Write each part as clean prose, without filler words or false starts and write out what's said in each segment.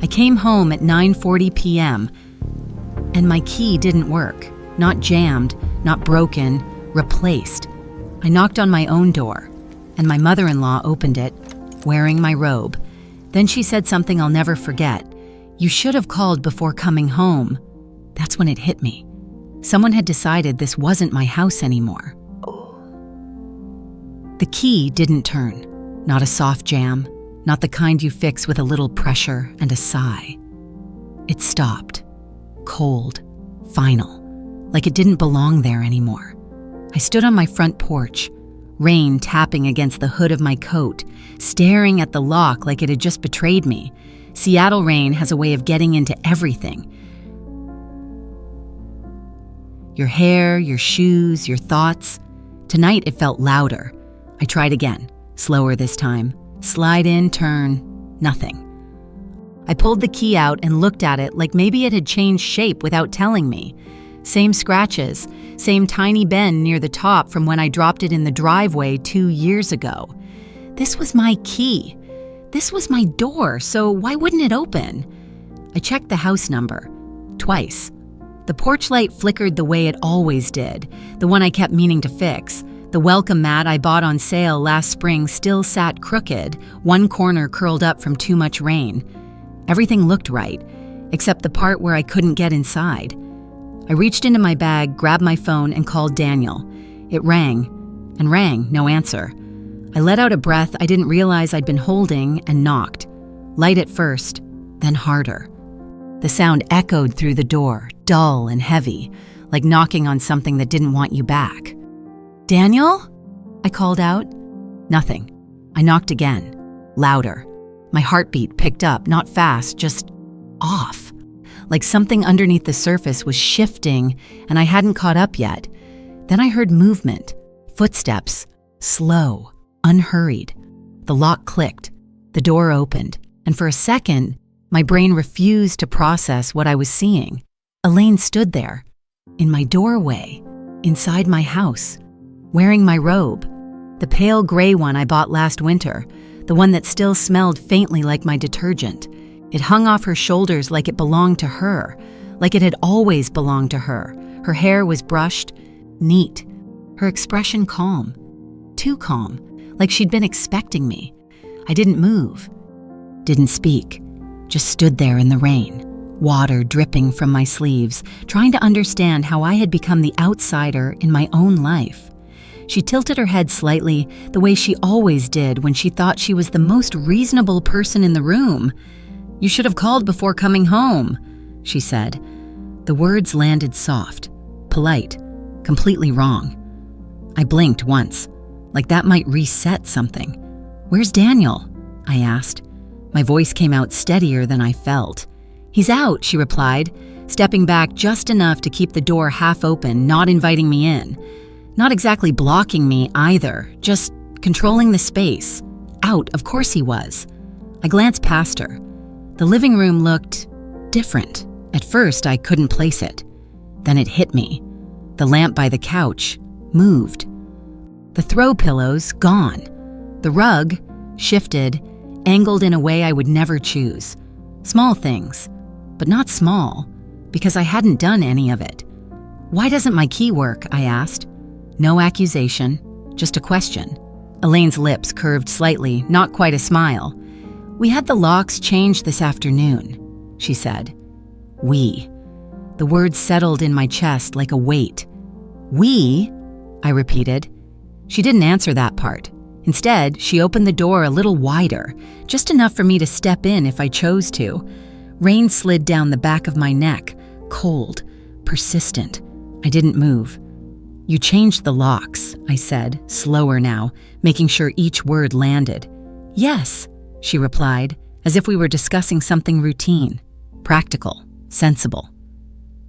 I came home at 9:40 p.m. and my key didn't work. Not jammed, not broken, replaced. I knocked on my own door, and my mother-in-law opened it, wearing my robe. Then she said something I'll never forget. "You should have called before coming home." That's when it hit me. Someone had decided this wasn't my house anymore. The key didn't turn. Not a soft jam, not the kind you fix with a little pressure and a sigh. It stopped. Cold, final, like it didn't belong there anymore. I stood on my front porch, rain tapping against the hood of my coat, staring at the lock like it had just betrayed me. Seattle rain has a way of getting into everything. Your hair, your shoes, your thoughts. Tonight it felt louder. I tried again, slower this time. Slide in, turn, nothing. I pulled the key out and looked at it like maybe it had changed shape without telling me. Same scratches, same tiny bend near the top from when I dropped it in the driveway 2 years ago. This was my key. This was my door, so why wouldn't it open? I checked the house number, twice. The porch light flickered the way it always did, the one I kept meaning to fix. The welcome mat I bought on sale last spring still sat crooked, one corner curled up from too much rain. Everything looked right, except the part where I couldn't get inside. I reached into my bag, grabbed my phone, and called Daniel. It rang, and rang, no answer. I let out a breath I didn't realize I'd been holding and knocked. Light at first, then harder. The sound echoed through the door, dull and heavy, like knocking on something that didn't want you back. "Daniel?" I called out. Nothing. I knocked again, louder. My heartbeat picked up, not fast, just off. Like something underneath the surface was shifting and I hadn't caught up yet. Then I heard movement, footsteps, slow, unhurried. The lock clicked, the door opened, and for a second, my brain refused to process what I was seeing. Elaine stood there, in my doorway, inside my house, wearing my robe, the pale gray one I bought last winter, the one that still smelled faintly like my detergent. It hung off her shoulders like it belonged to her, like it had always belonged to her. Her hair was brushed, neat, her expression calm, too calm, like she'd been expecting me. I didn't move, didn't speak, just stood there in the rain, water dripping from my sleeves, trying to understand how I had become the outsider in my own life. She tilted her head slightly, the way she always did when she thought she was the most reasonable person in the room. "You should have called before coming home," she said. The words landed soft, polite, completely wrong. I blinked once, like that might reset something. "Where's Daniel?" I asked. My voice came out steadier than I felt. "He's out," she replied, stepping back just enough to keep the door half open, not inviting me in. Not exactly blocking me either, just controlling the space. Out, of course he was. I glanced past her. The living room looked different. At first, I couldn't place it. Then it hit me. The lamp by the couch moved. The throw pillows gone. The rug shifted, angled in a way I would never choose. Small things, but not small, because I hadn't done any of it. "Why doesn't my key work?" I asked. No accusation, just a question. Elaine's lips curved slightly, not quite a smile. "We had the locks changed this afternoon," she said. "We." The words settled in my chest like a weight. "We?" I repeated. She didn't answer that part. Instead, she opened the door a little wider, just enough for me to step in if I chose to. Rain slid down the back of my neck, cold, persistent. I didn't move. "You changed the locks," I said, slower now, making sure each word landed. "Yes," she replied, as if we were discussing something routine, practical, sensible.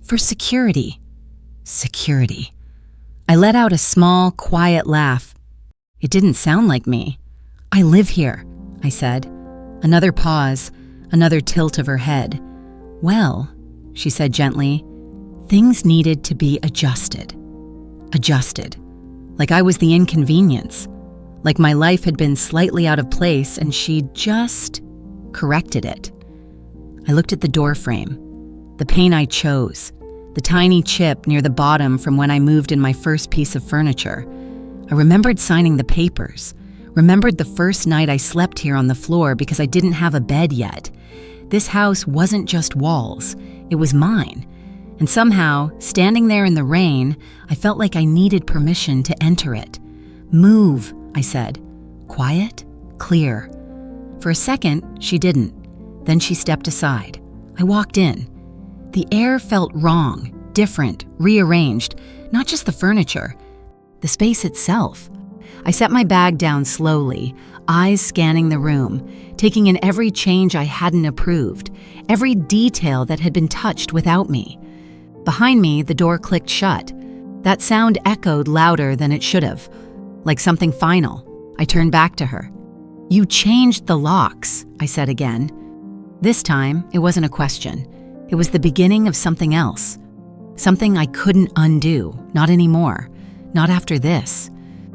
"For security." Security. I let out a small, quiet laugh. It didn't sound like me. "I live here," I said. Another pause, another tilt of her head. "Well," she said gently, "things needed to be adjusted." Adjusted. Like I was the inconvenience. Like my life had been slightly out of place and she'd just corrected it. I looked at the door frame, the pane I chose, the tiny chip near the bottom from when I moved in my first piece of furniture. I remembered signing the papers, remembered the first night I slept here on the floor because I didn't have a bed yet. This house wasn't just walls, it was mine. And somehow, standing there in the rain, I felt like I needed permission to enter it. "Move," I said. Quiet, clear. For a second, she didn't. Then she stepped aside. I walked in. The air felt wrong, different, rearranged, not just the furniture, the space itself. I set my bag down slowly, eyes scanning the room, taking in every change I hadn't approved, every detail that had been touched without me. Behind me, the door clicked shut. That sound echoed louder than it should have, like something final. I turned back to her. "You changed the locks," I said again. This time, it wasn't a question. It was the beginning of something else. Something I couldn't undo, not anymore. Not after this.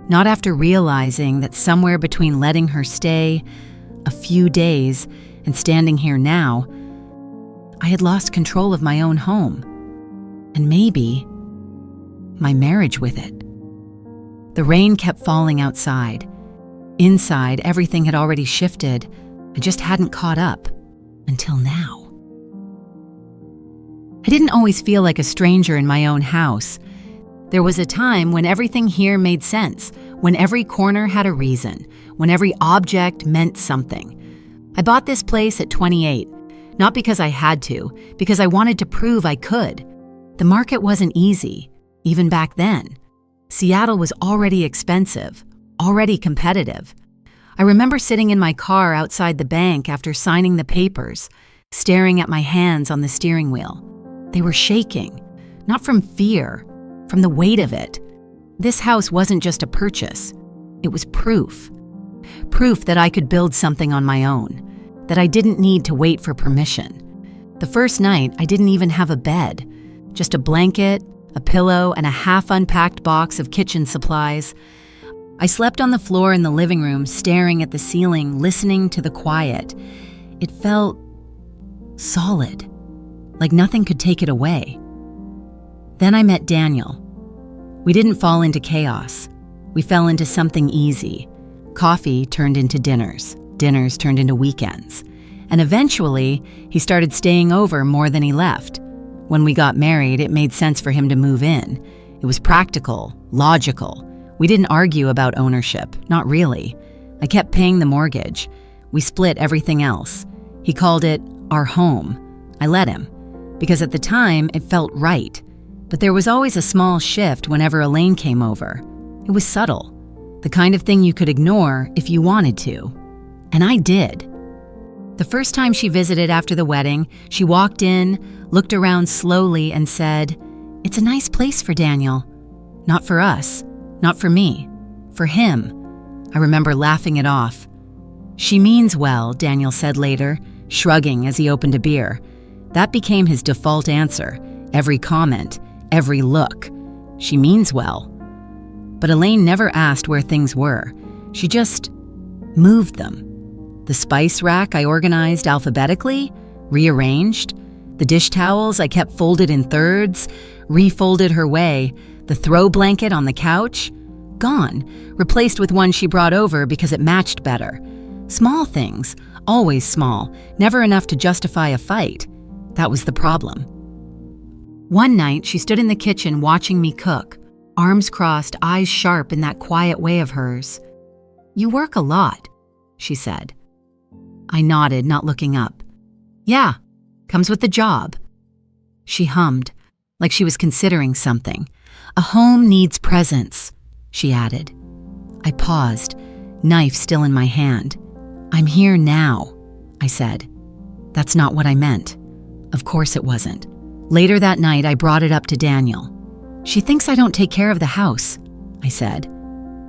Not after realizing that somewhere between letting her stay a few days and standing here now, I had lost control of my own home. And maybe my marriage with it. The rain kept falling outside. Inside, everything had already shifted. I just hadn't caught up. Until now. I didn't always feel like a stranger in my own house. There was a time when everything here made sense, when every corner had a reason, when every object meant something. I bought this place at 28, not because I had to, because I wanted to prove I could. The market wasn't easy, even back then. Seattle was already expensive, already competitive. I remember sitting in my car outside the bank after signing the papers, staring at my hands on the steering wheel. They were shaking, not from fear, from the weight of it. This house wasn't just a purchase. It was proof. Proof that I could build something on my own, that I didn't need to wait for permission. The first night, I didn't even have a bed, just a blanket, a pillow, and a half-unpacked box of kitchen supplies. I slept on the floor in the living room, staring at the ceiling, listening to the quiet. It felt solid, like nothing could take it away. Then I met Daniel. We didn't fall into chaos. We fell into something easy. Coffee turned into dinners. Dinners turned into weekends. And eventually, he started staying over more than he left. When we got married, it made sense for him to move in. It was practical, logical. We didn't argue about ownership, not really. I kept paying the mortgage. We split everything else. He called it our home. I let him, because at the time it felt right. But there was always a small shift whenever Elaine came over. It was subtle, the kind of thing you could ignore if you wanted to. And I did. The first time she visited after the wedding, she walked in, looked around slowly, and said, "It's a nice place for Daniel. Not for us. Not for me. For him." I remember laughing it off. "She means well," Daniel said later, shrugging as he opened a beer. That became his default answer, every comment, every look. She means well. But Elaine never asked where things were. She just moved them. The spice rack I organized alphabetically, rearranged. The dish towels I kept folded in thirds, refolded her way. The throw blanket on the couch, gone, replaced with one she brought over because it matched better. Small things, always small, never enough to justify a fight. That was the problem. One night, she stood in the kitchen watching me cook, arms crossed, eyes sharp in that quiet way of hers. "You work a lot," she said. I nodded, not looking up. "Yeah, comes with the job." She hummed, like she was considering something. "A home needs presence," she added. I paused, knife still in my hand. "I'm here now," I said. "That's not what I meant." Of course it wasn't. Later that night, I brought it up to Daniel. "She thinks I don't take care of the house," I said.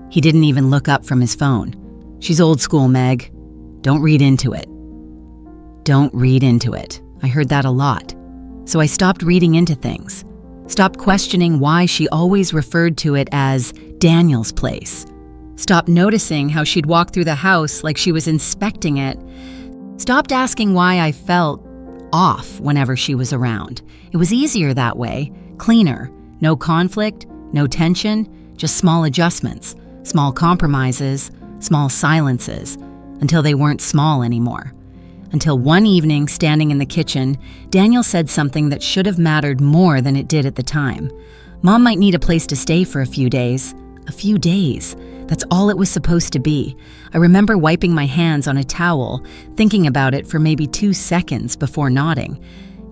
He didn't even look up from his phone. "She's old school, Meg. Don't read into it." Don't read into it. I heard that a lot. So I stopped reading into things. Stopped questioning why she always referred to it as Daniel's place. Stopped noticing how she'd walk through the house like she was inspecting it. Stopped asking why I felt off whenever she was around. It was easier that way, cleaner, no conflict, no tension, just small adjustments, small compromises, small silences, until they weren't small anymore. Until one evening, standing in the kitchen, Daniel said something that should have mattered more than it did at the time. Mom might need a place to stay for a few days. A few days. That's all it was supposed to be. I remember wiping my hands on a towel, thinking about it for maybe 2 seconds before nodding.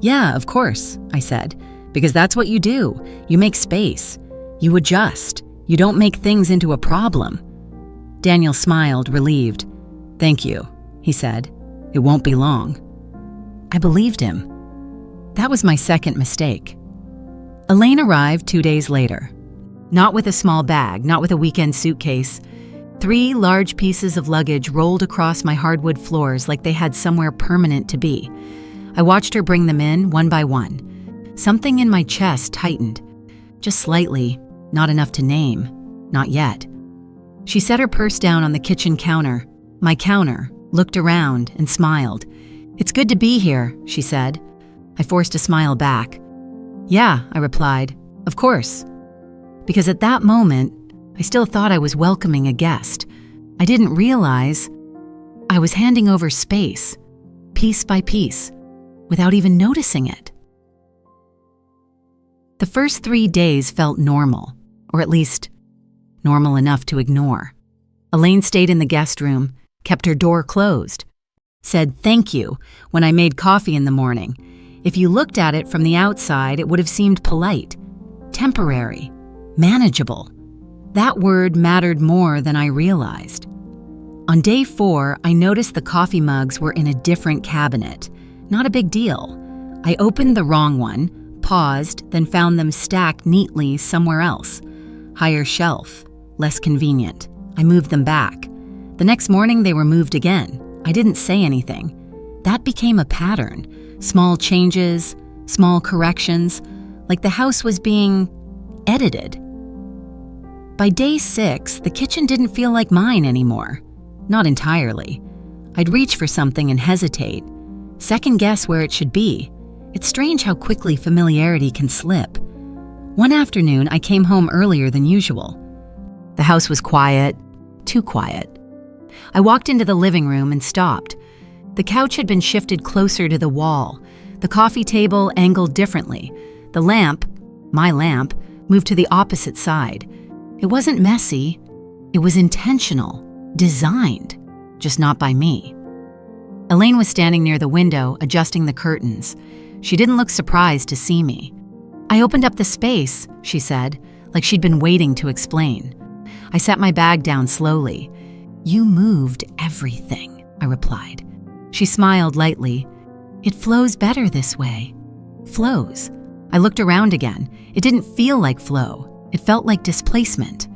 Yeah, of course, I said, because that's what you do. You make space. You adjust. You don't make things into a problem. Daniel smiled, relieved. Thank you, he said. It won't be long. I believed him. That was my second mistake. Elaine arrived 2 days later. Not with a small bag, not with a weekend suitcase. 3 large pieces of luggage rolled across my hardwood floors like they had somewhere permanent to be. I watched her bring them in one by one. Something in my chest tightened. Just slightly, not enough to name. Not yet. She set her purse down on the kitchen counter, my counter, looked around and smiled. It's good to be here, she said. I forced a smile back. Yeah, I replied. Of course. Because at that moment, I still thought I was welcoming a guest. I didn't realize I was handing over space, piece by piece, without even noticing it. The first 3 days felt normal, or at least normal enough to ignore. Elaine stayed in the guest room, kept her door closed, said thank you when I made coffee in the morning. If you looked at it from the outside, it would have seemed polite, temporary, manageable. That word mattered more than I realized. On day 4, I noticed the coffee mugs were in a different cabinet. Not a big deal. I opened the wrong one, paused, then found them stacked neatly somewhere else. Higher shelf, less convenient. I moved them back. The next morning they were moved again. I didn't say anything. That became a pattern. Small changes, small corrections, like the house was being edited. By day 6, the kitchen didn't feel like mine anymore. Not entirely. I'd reach for something and hesitate, second guess where it should be. It's strange how quickly familiarity can slip. One afternoon, I came home earlier than usual. The house was quiet, too quiet. I walked into the living room and stopped. The couch had been shifted closer to the wall, the coffee table angled differently. The lamp, my lamp, moved to the opposite side. It wasn't messy. It was intentional, designed, just not by me. Elaine was standing near the window, adjusting the curtains. She didn't look surprised to see me. I opened up the space, she said, like she'd been waiting to explain. I set my bag down slowly. You moved everything, I replied. She smiled lightly. It flows better this way. Flows. I looked around again. It didn't feel like flow. It felt like displacement.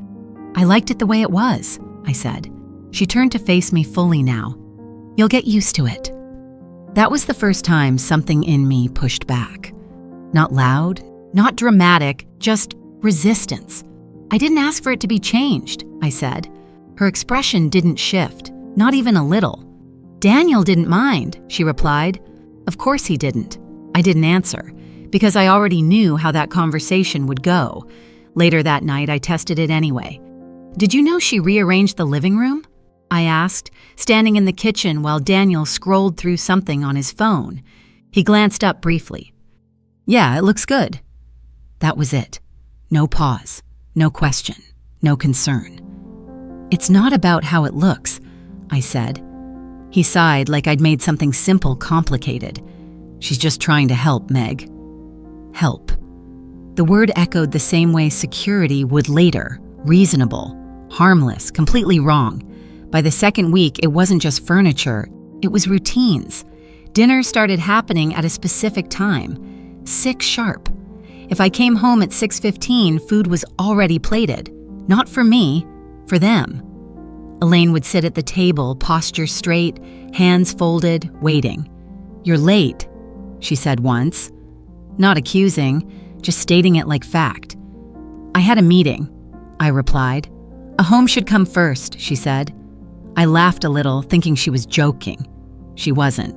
I liked it the way it was, I said. She turned to face me fully now. You'll get used to it. That was the first time something in me pushed back. Not loud, not dramatic, just resistance. I didn't ask for it to be changed, I said. Her expression didn't shift, not even a little. Daniel didn't mind, she replied. Of course he didn't. I didn't answer, because I already knew how that conversation would go. Later that night, I tested it anyway. Did you know she rearranged the living room? I asked, standing in the kitchen while Daniel scrolled through something on his phone. He glanced up briefly. Yeah, it looks good. That was it. No pause, no question, no concern. It's not about how it looks, I said. He sighed like I'd made something simple complicated. She's just trying to help, Meg. Help. The word echoed the same way security would later. Reasonable, harmless, completely wrong. By the second week, it wasn't just furniture, it was routines. Dinner started happening at a specific time, 6 sharp. If I came home at 6:15, food was already plated. Not for me, for them. Elaine would sit at the table, posture straight, hands folded, waiting. You're late, she said once. Not accusing, just stating it like fact. I had a meeting, I replied. A home should come first, she said. I laughed a little, thinking she was joking. She wasn't.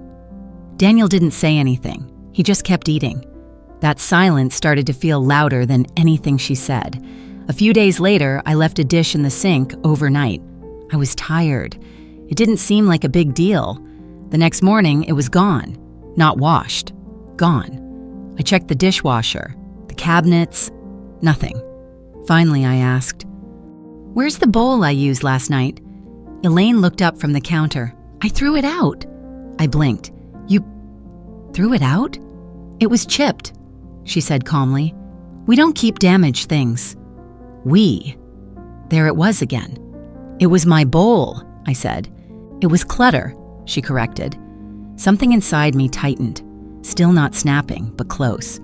Daniel didn't say anything. He just kept eating. That silence started to feel louder than anything she said. A few days later, I left a dish in the sink overnight. I was tired. It didn't seem like a big deal. The next morning, it was gone. Not washed. Gone. I checked the dishwasher, the cabinets, nothing. Finally, I asked, "Where's the bowl I used last night?" Elaine looked up from the counter. "I threw it out." I blinked. "You threw it out?" "It was chipped," she said calmly. "We don't keep damaged things." "We." There it was again. "It was my bowl," I said. "It was clutter," she corrected. Something inside me tightened, still not snapping, but close.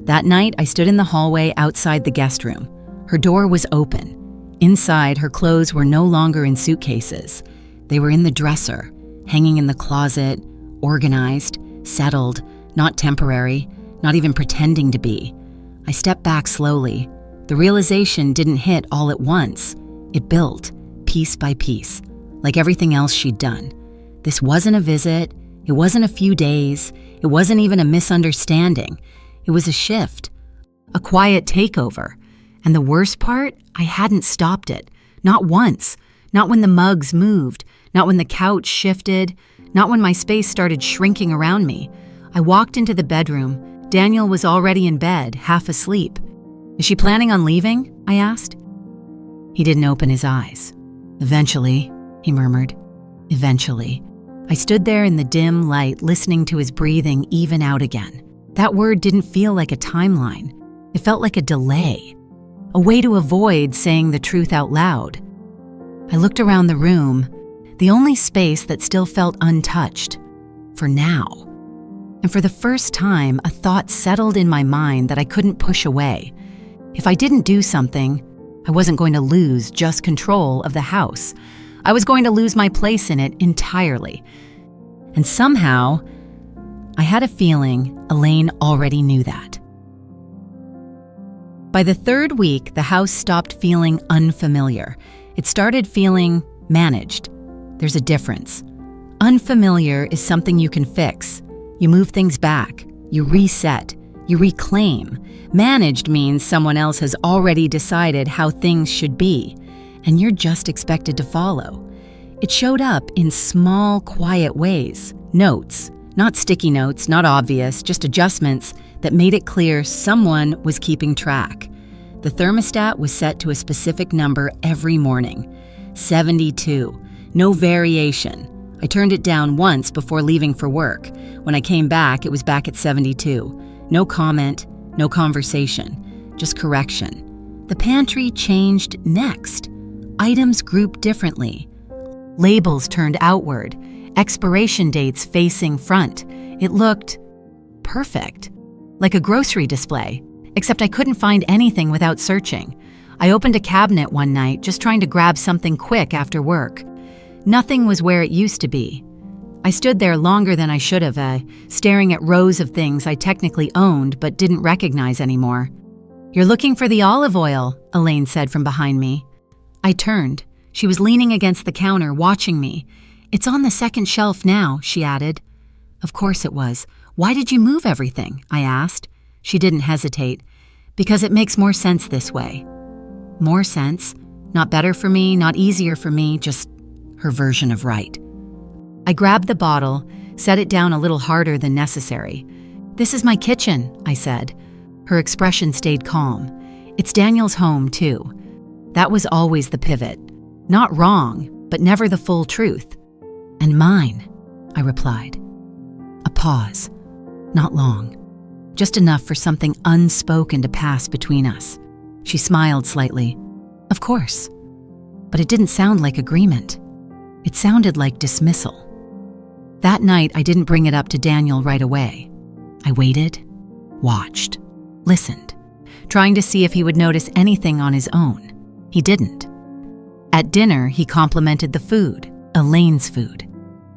That night, I stood in the hallway outside the guest room. Her door was open. Inside, her clothes were no longer in suitcases. They were in the dresser, hanging in the closet, organized, settled, not temporary, not even pretending to be. I stepped back slowly. The realization didn't hit all at once. It built, piece by piece, like everything else she'd done. This wasn't a visit. It wasn't a few days. It wasn't even a misunderstanding. It was a shift, a quiet takeover. And the worst part, I hadn't stopped it. Not once. Not when the mugs moved. Not when the couch shifted. Not when my space started shrinking around me. I walked into the bedroom. Daniel was already in bed, half asleep. "Is she planning on leaving?" I asked. He didn't open his eyes. "Eventually," he murmured. "Eventually." I stood there in the dim light, listening to his breathing even out again. That word didn't feel like a timeline. It felt like a delay. A way to avoid saying the truth out loud. I looked around the room, the only space that still felt untouched. For now. And for the first time, a thought settled in my mind that I couldn't push away. If I didn't do something, I wasn't going to lose just control of the house. I was going to lose my place in it entirely. And somehow, I had a feeling Elaine already knew that. By the third week, the house stopped feeling unfamiliar. It started feeling managed. There's a difference. Unfamiliar is something you can fix. You move things back. You reset. You reclaim. Managed means someone else has already decided how things should be, and you're just expected to follow. It showed up in small, quiet ways. Notes. Not sticky notes, not obvious, just adjustments that made it clear someone was keeping track. The thermostat was set to a specific number every morning. 72. No variation. I turned it down once before leaving for work. When I came back, it was back at 72. No comment, no conversation, just correction. The pantry changed next. Items grouped differently. Labels turned outward. Expiration dates facing front. It looked perfect. Like a grocery display, except I couldn't find anything without searching. I opened a cabinet one night, just trying to grab something quick after work. Nothing was where it used to be. I stood there longer than I should have, staring at rows of things I technically owned but didn't recognize anymore. "You're looking for the olive oil," Elaine said from behind me. I turned. She was leaning against the counter, watching me. "It's on the second shelf now," she added. Of course it was. "Why did you move everything?" I asked. She didn't hesitate. "Because it makes more sense this way." More sense? Not better for me, not easier for me, just her version of right. I grabbed the bottle, set it down a little harder than necessary. "This is my kitchen," I said. Her expression stayed calm. "It's Daniel's home, too." That was always the pivot. Not wrong, but never the full truth. "And mine," I replied. A pause. Not long. Just enough for something unspoken to pass between us. She smiled slightly. "Of course." But it didn't sound like agreement. It sounded like dismissal. That night, I didn't bring it up to Daniel right away. I waited, watched, listened, trying to see if he would notice anything on his own. He didn't. At dinner, he complimented the food, Elaine's food.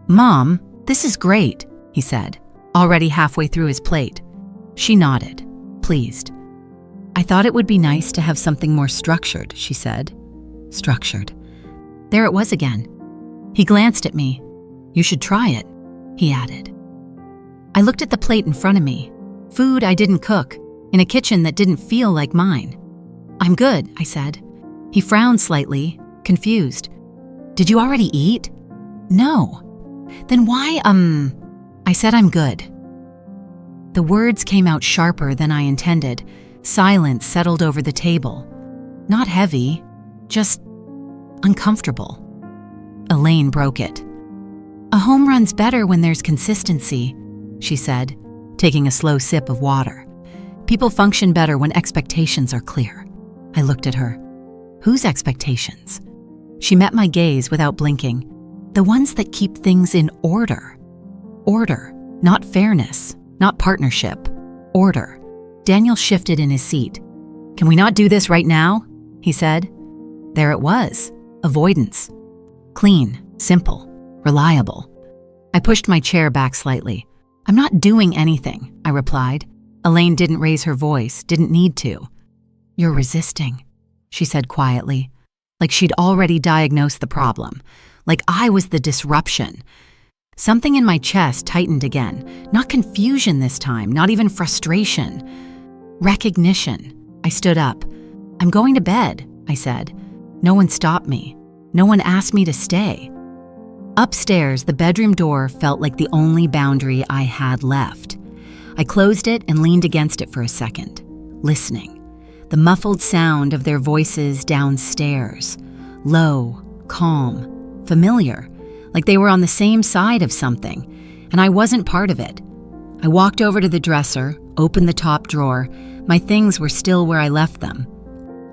"Mom, this is great," he said, already halfway through his plate. She nodded, pleased. "I thought it would be nice to have something more structured," she said. Structured. There it was again. He glanced at me. "You should try it," he added. I looked at the plate in front of me. Food I didn't cook, in a kitchen that didn't feel like mine. "I'm good," I said. He frowned slightly, confused. "Did you already eat?" "No." "Then why, I said I'm good." The words came out sharper than I intended. Silence settled over the table. Not heavy, just uncomfortable. Elaine broke it. "A home run's better when there's consistency," she said, taking a slow sip of water. "People function better when expectations are clear." I looked at her. "Whose expectations?" She met my gaze without blinking. "The ones that keep things in order." Order, not fairness, not partnership. Order. Daniel shifted in his seat. "Can we not do this right now?" he said. There it was. Avoidance. Clean, simple, reliable. I pushed my chair back slightly. "I'm not doing anything," I replied. Elaine didn't raise her voice, didn't need to. "You're resisting," she said quietly, like she'd already diagnosed the problem, like I was the disruption. Something in my chest tightened again, not confusion this time, not even frustration. Recognition. I stood up. "I'm going to bed," I said. No one stopped me. No one asked me to stay. Upstairs, the bedroom door felt like the only boundary I had left. I closed it and leaned against it for a second, listening. The muffled sound of their voices downstairs. Low, calm, familiar, like they were on the same side of something, and I wasn't part of it. I walked over to the dresser, opened the top drawer. My things were still where I left them.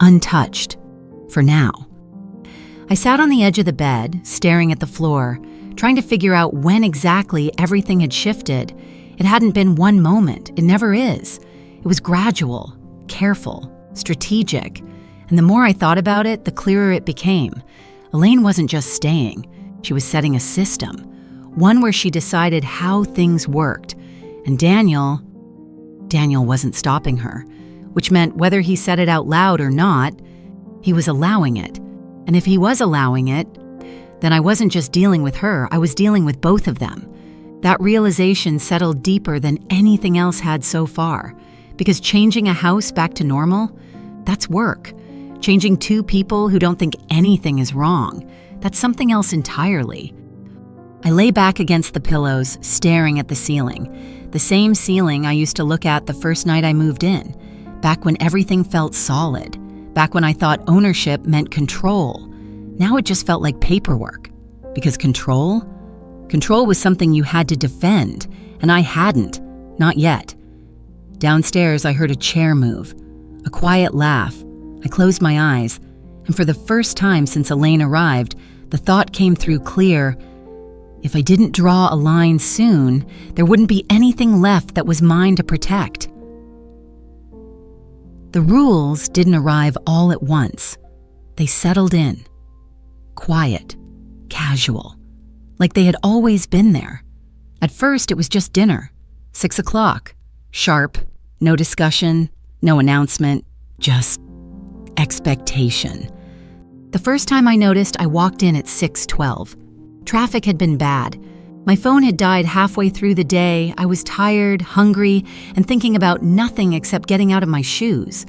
Untouched. For now. I sat on the edge of the bed, staring at the floor, trying to figure out when exactly everything had shifted. It hadn't been one moment. It never is. It was gradual, careful, strategic. And the more I thought about it, the clearer it became. Elaine wasn't just staying. She was setting a system, one where she decided how things worked. And Daniel wasn't stopping her, which meant whether he said it out loud or not, he was allowing it. And if he was allowing it, then I wasn't just dealing with her, I was dealing with both of them. That realization settled deeper than anything else had so far, because changing a house back to normal, that's work. Changing two people who don't think anything is wrong, that's something else entirely. I lay back against the pillows, staring at the ceiling. The same ceiling I used to look at the first night I moved in, back when everything felt solid, back when I thought ownership meant control. Now it just felt like paperwork. Because control was something you had to defend, and I hadn't, not yet. Downstairs, I heard a chair move, a quiet laugh. I closed my eyes, and for the first time since Elaine arrived, the thought came through clear. If I didn't draw a line soon, there wouldn't be anything left that was mine to protect. The rules didn't arrive all at once. They settled in. Quiet, casual, like they had always been there. At first, it was just dinner, 6 o'clock, sharp, no discussion, no announcement, just expectation. The first time I noticed, I walked in at 6:12. Traffic had been bad. My phone had died halfway through the day. I was tired, hungry, and thinking about nothing except getting out of my shoes.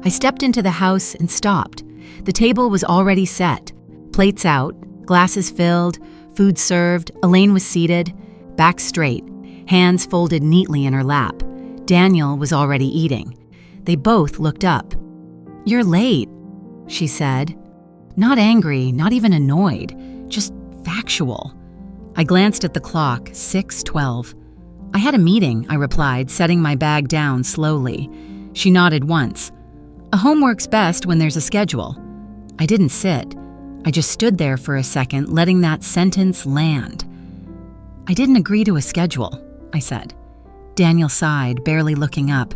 I stepped into the house and stopped. The table was already set. Plates out, glasses filled, food served. Elaine was seated, back straight, hands folded neatly in her lap. Daniel was already eating. They both looked up. "You're late," she said. Not angry, not even annoyed, just factual. I glanced at the clock, 6:12. "I had a meeting," I replied, setting my bag down slowly. She nodded once. "A home works best when there's a schedule." I didn't sit. I just stood there for a second, letting that sentence land. "I didn't agree to a schedule," I said. Daniel sighed, barely looking up.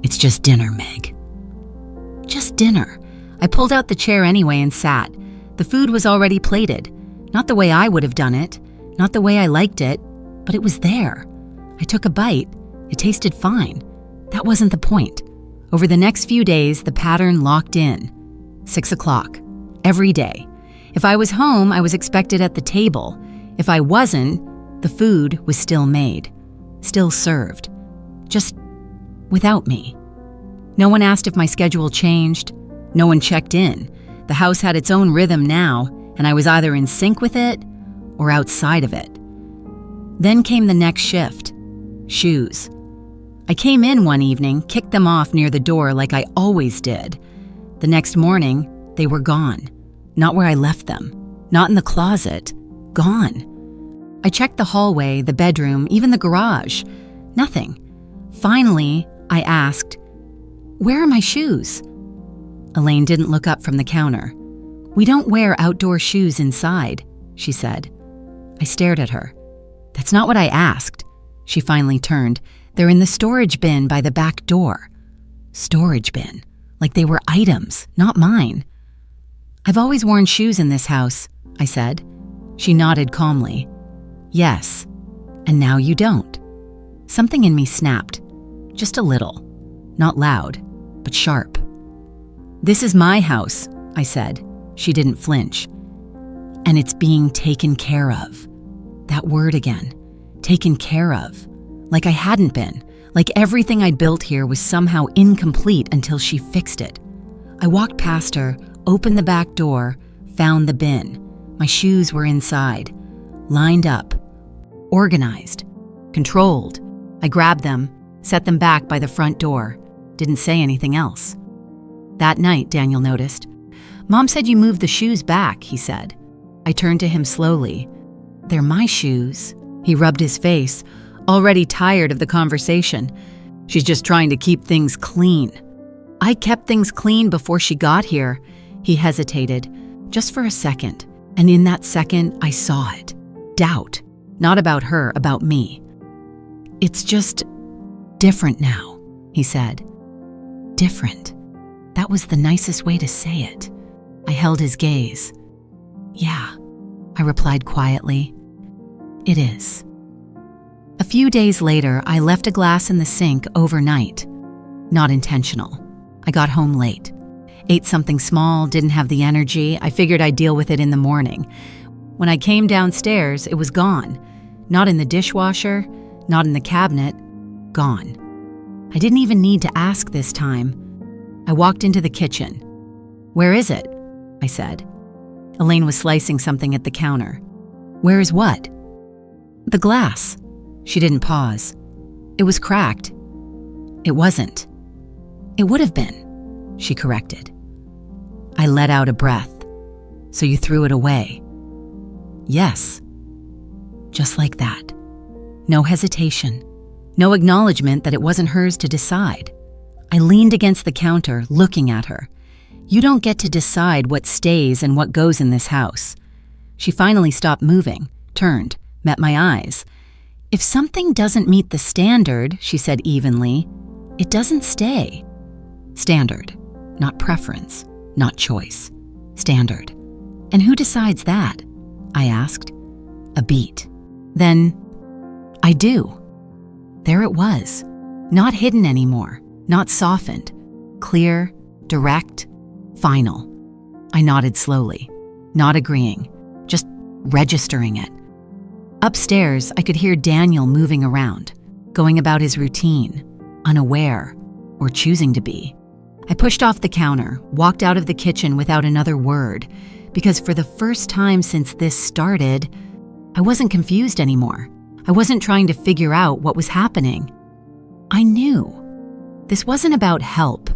"It's just dinner, Meg." Just dinner. I pulled out the chair anyway and sat. The food was already plated. Not the way I would have done it, not the way I liked it, but it was there. I took a bite. It tasted fine. That wasn't the point. Over the next few days, the pattern locked in. 6 o'clock. Every day. If I was home, I was expected at the table. If I wasn't, the food was still made. still served, just without me. No one asked if my schedule changed. No one checked in. The house had its own rhythm now, and I was either in sync with it or outside of it. Then came the next shift. Shoes. I came in one evening, kicked them off near the door like I always did. The next morning, they were gone. Not where I left them. Not in the closet. Gone. I checked the hallway, the bedroom, even the garage. Nothing. Finally, I asked, "Where are my shoes?" Elaine didn't look up from the counter. "We don't wear outdoor shoes inside," she said. I stared at her. "That's not what I asked." She finally turned. "They're in the storage bin by the back door." Storage bin. Like they were items, not mine. "I've always worn shoes in this house," I said. She nodded calmly. "Yes, and now you don't." Something in me snapped. Just a little. Not loud, but sharp. "This is my house," I said. She didn't flinch. "And it's being taken care of." That word again. Taken care of. Like I hadn't been. Like everything I'd built here was somehow incomplete until she fixed it. I walked past her, opened the back door, found the bin. My shoes were inside. Lined up. Organized. Controlled. I grabbed them, set them back by the front door. Didn't say anything else. That night, Daniel noticed. "Mom said you moved the shoes back," he said. I turned to him slowly. "They're my shoes." He rubbed his face, already tired of the conversation. "She's just trying to keep things clean." "I kept things clean before she got here." He hesitated, just for a second, and in that second, I saw it. Doubt. Not about her, about me. "It's just different now," he said. Different. That was the nicest way to say it. I held his gaze. "Yeah," I replied quietly. "It is." A few days later, I left a glass in the sink overnight. Not intentional. I got home late. Ate something small, didn't have the energy. I figured I'd deal with it in the morning. When I came downstairs, it was gone. Not in the dishwasher, not in the cabinet. Gone. I didn't even need to ask this time. I walked into the kitchen. "Where is it?" I said. Elaine was slicing something at the counter. "Where is what?" "The glass." She didn't pause. "It was cracked." "It wasn't." "It would have been," she corrected. I let out a breath. "So you threw it away?" "Yes." Just like that. No hesitation. No acknowledgement that it wasn't hers to decide. I leaned against the counter, looking at her. "You don't get to decide what stays and what goes in this house." She finally stopped moving, turned, met my eyes. "If something doesn't meet the standard," she said evenly, "it doesn't stay." Standard, not preference, not choice. Standard. "And who decides that?" I asked. A beat. "Then, I do." There it was. Not hidden anymore, not softened. Clear, direct, final. I nodded slowly, not agreeing, just registering it. Upstairs, I could hear Daniel moving around, going about his routine, unaware, or choosing to be. I pushed off the counter, walked out of the kitchen without another word, because for the first time since this started, I wasn't confused anymore. I wasn't trying to figure out what was happening. I knew. This wasn't about help,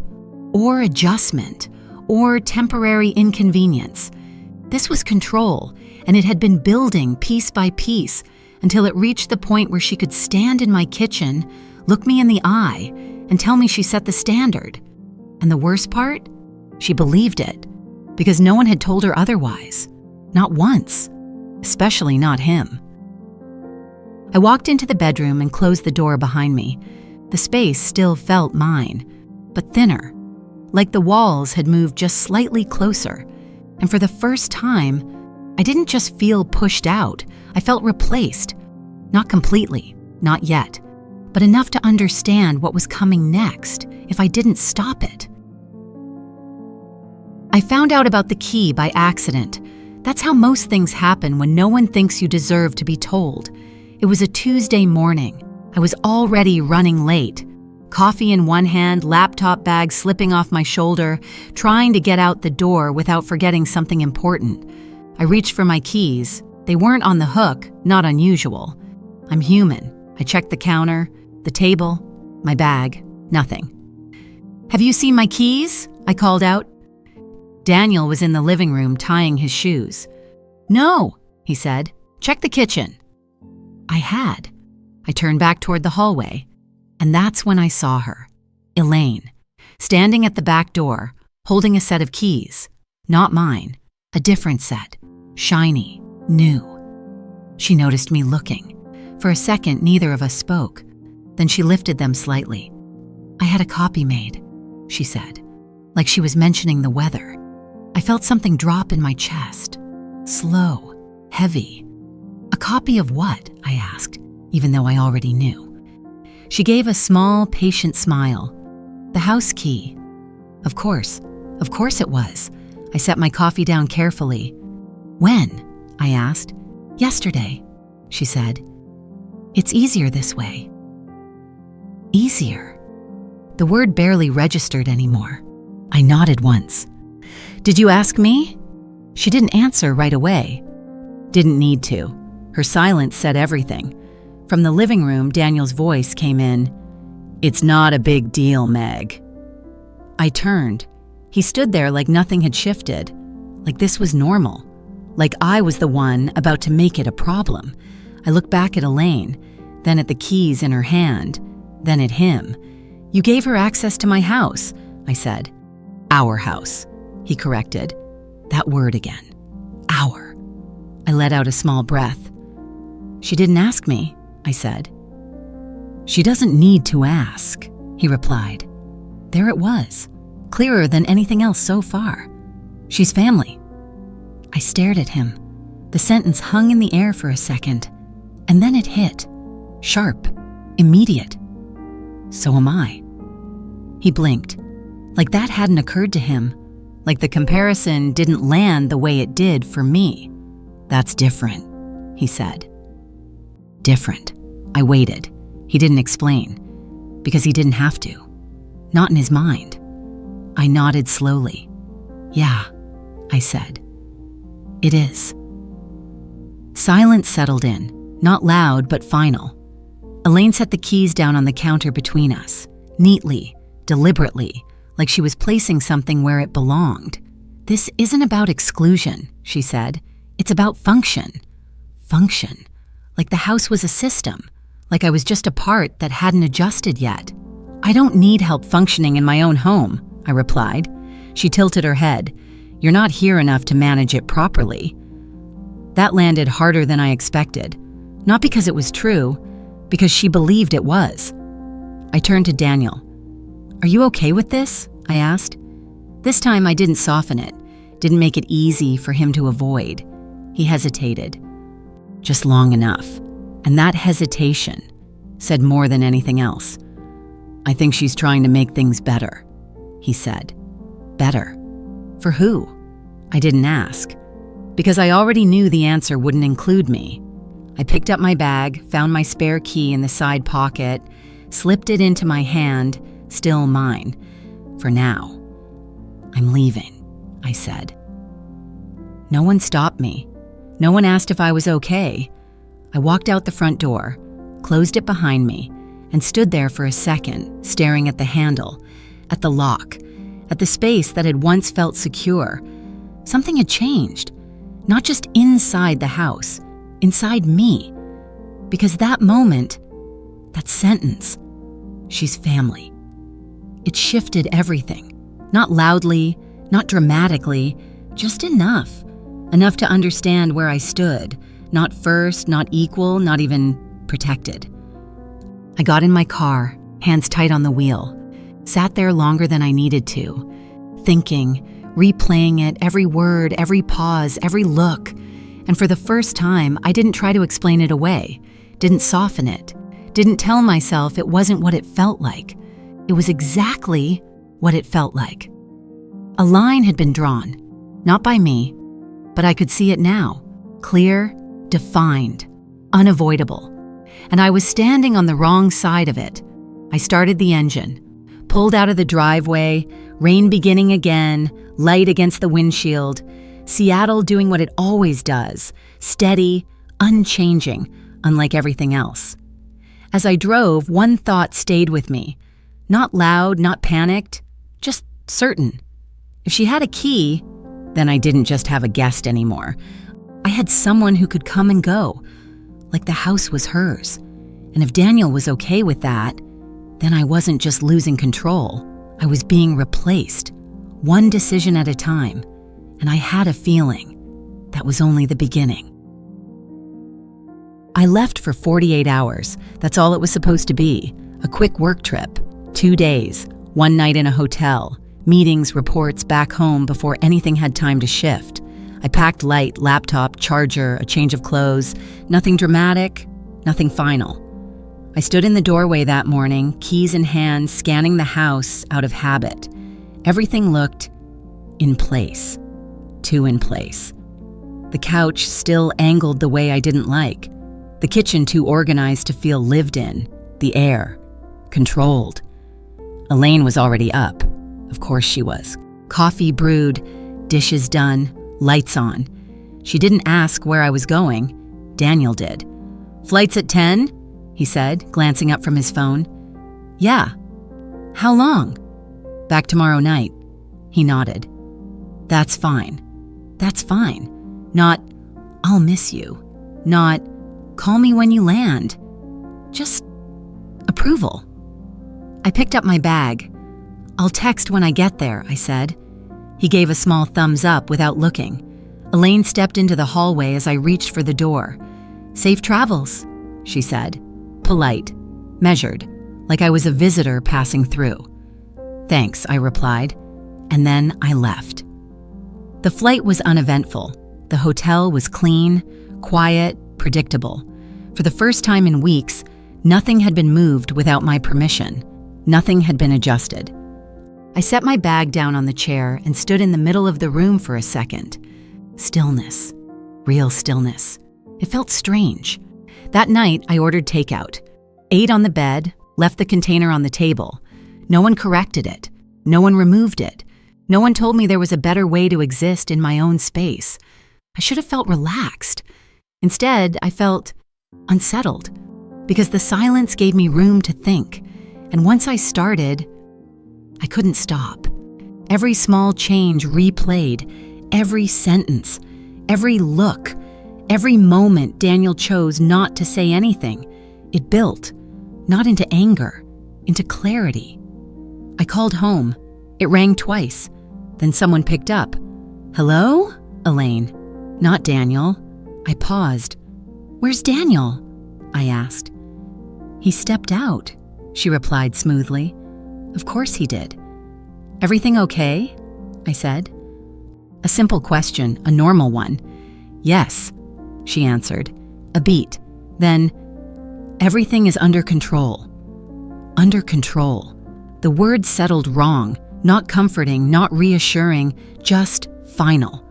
or adjustment, or temporary inconvenience. This was control, and it had been building piece by piece until it reached the point where she could stand in my kitchen, look me in the eye, and tell me she set the standard. And the worst part? She believed it, because no one had told her otherwise. Not once, especially not him. I walked into the bedroom and closed the door behind me. The space still felt mine, but thinner, like the walls had moved just slightly closer. And for the first time, I didn't just feel pushed out, I felt replaced. Not completely, not yet, but enough to understand what was coming next if I didn't stop it. I found out about the key by accident. That's how most things happen when no one thinks you deserve to be told. It was a Tuesday morning. I was already running late. Coffee in one hand, laptop bag slipping off my shoulder, trying to get out the door without forgetting something important. I reached for my keys. They weren't on the hook, not unusual. I'm human. I checked the counter, the table, my bag, nothing. "Have you seen my keys?" I called out. Daniel was in the living room tying his shoes. "No," he said. "Check the kitchen." I had. I turned back toward the hallway, and that's when I saw her, Elaine, standing at the back door, holding a set of keys. Not mine, a different set, shiny, new. She noticed me looking. For a second, neither of us spoke. Then she lifted them slightly. "I had a copy made," she said, like she was mentioning the weather. I felt something drop in my chest. Slow, heavy. "A copy of what?" I asked, even though I already knew. She gave a small, patient smile. "The house key." Of course it was. I set my coffee down carefully. "When?" I asked. "Yesterday," she said. "It's easier this way." Easier. The word barely registered anymore. I nodded once. "Did you ask me?" She didn't answer right away. Didn't need to. Her silence said everything. From the living room, Daniel's voice came in. "It's not a big deal, Meg." I turned. He stood there like nothing had shifted, like this was normal, like I was the one about to make it a problem. I looked back at Elaine, then at the keys in her hand, then at him. "You gave her access to my house," I said. "Our house," he corrected. That word again. Our. I let out a small breath. "She didn't ask me," I said. "She doesn't need to ask," he replied. There it was, clearer than anything else so far. "She's family." I stared at him. The sentence hung in the air for a second, and then it hit. Sharp, immediate. "So am I." He blinked, like that hadn't occurred to him, like the comparison didn't land the way it did for me. "That's different," he said. Different. I waited. He didn't explain, because he didn't have to. Not in his mind. I nodded slowly. "Yeah," I said. "It is." Silence settled in, not loud but final. Elaine set the keys down on the counter between us, neatly, deliberately, like she was placing something where it belonged. "This isn't about exclusion," she said. "It's about function." Function. Like the house was a system, like I was just a part that hadn't adjusted yet. "I don't need help functioning in my own home," I replied. She tilted her head. "You're not here enough to manage it properly." That landed harder than I expected. Not because it was true, because she believed it was. I turned to Daniel. "Are you okay with this?" I asked. This time I didn't soften it, didn't make it easy for him to avoid. He hesitated. Just long enough. And that hesitation said more than anything else. "I think she's trying to make things better," he said. Better? For who? I didn't ask, because I already knew the answer wouldn't include me. I picked up my bag, found my spare key in the side pocket, slipped it into my hand, still mine. For now. "I'm leaving," I said. No one stopped me. No one asked if I was okay. I walked out the front door, closed it behind me, and stood there for a second, staring at the handle, at the lock, at the space that had once felt secure. Something had changed, not just inside the house, inside me. Because that moment, that sentence, "She's family," it shifted everything. Not loudly, not dramatically, just enough. Enough to understand where I stood. Not first, not equal, not even protected. I got in my car, hands tight on the wheel, sat there longer than I needed to, thinking, replaying it, every word, every pause, every look. And for the first time, I didn't try to explain it away, didn't soften it, didn't tell myself it wasn't what it felt like. It was exactly what it felt like. A line had been drawn, not by me, but I could see it now, clear, defined, unavoidable. and I was standing on the wrong side of it. I started the engine, pulled out of the driveway, rain beginning again, light against the windshield, Seattle doing what it always does, steady, unchanging, unlike everything else. As I drove, one thought stayed with me. Not loud, not panicked, just certain. If she had a key, then I didn't just have a guest anymore. I had someone who could come and go, like the house was hers. And if Daniel was okay with that, then I wasn't just losing control. I was being replaced, one decision at a time. And I had a feeling that was only the beginning. I left for 48 hours. That's all it was supposed to be. A quick work trip. 2 days, one night in a hotel, meetings, reports back home before anything had time to shift. I packed light, laptop, charger, a change of clothes. Nothing dramatic, nothing final. I stood in the doorway that morning, keys in hand, scanning the house out of habit. Everything looked in place. Too in place. The couch still angled the way I didn't like. The kitchen too organized to feel lived in. The air. Controlled. Elaine was already up. Of course she was. Coffee brewed, dishes done, lights on. She didn't ask where I was going. Daniel did. "Flight's at 10?" he said, glancing up from his phone. "Yeah." "How long?" "Back tomorrow night." He nodded. "That's fine. That's fine. Not, I'll miss you. Not, call me when you land. Just approval." I picked up my bag. "I'll text when I get there," I said. He gave a small thumbs up without looking. Elaine stepped into the hallway as I reached for the door. "Safe travels," she said. Polite, measured, like I was a visitor passing through. "Thanks," I replied, and then I left. The flight was uneventful. The hotel was clean, quiet, predictable. For the first time in weeks, nothing had been moved without my permission. Nothing had been adjusted. I set my bag down on the chair and stood in the middle of the room for a second. Stillness. Real stillness. It felt strange. That night, I ordered takeout. Ate on the bed, left the container on the table. No one corrected it. No one removed it. No one told me there was a better way to exist in my own space. I should have felt relaxed. Instead, I felt unsettled, because the silence gave me room to think. And once I started, I couldn't stop. Every small change replayed, every sentence, every look, every moment Daniel chose not to say anything. It built, not into anger, into clarity. I called home. It rang twice. Then someone picked up. "Hello? Elaine." "Not Daniel." I paused. "Where's Daniel?" I asked. "He stepped out," she replied smoothly. "Of course he did." "Everything okay?" I said. A simple question, a normal one. "Yes," she answered. A beat. Then, "Everything is under control." Under control. The word settled wrong. Not comforting, not reassuring, just final.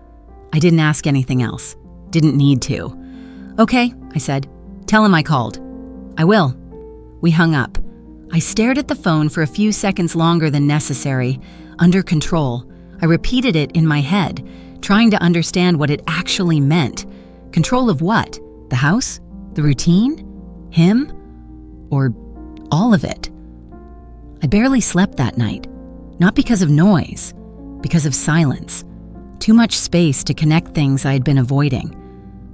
I didn't ask anything else. Didn't need to. "Okay," I said. "Tell him I called." "I will." We hung up. I stared at the phone for a few seconds longer than necessary. Under control. I repeated it in my head, trying to understand what it actually meant. Control of what? The house? The routine? Him? Or all of it? I barely slept that night. Not because of noise, because of silence. Too much space to connect things I had been avoiding.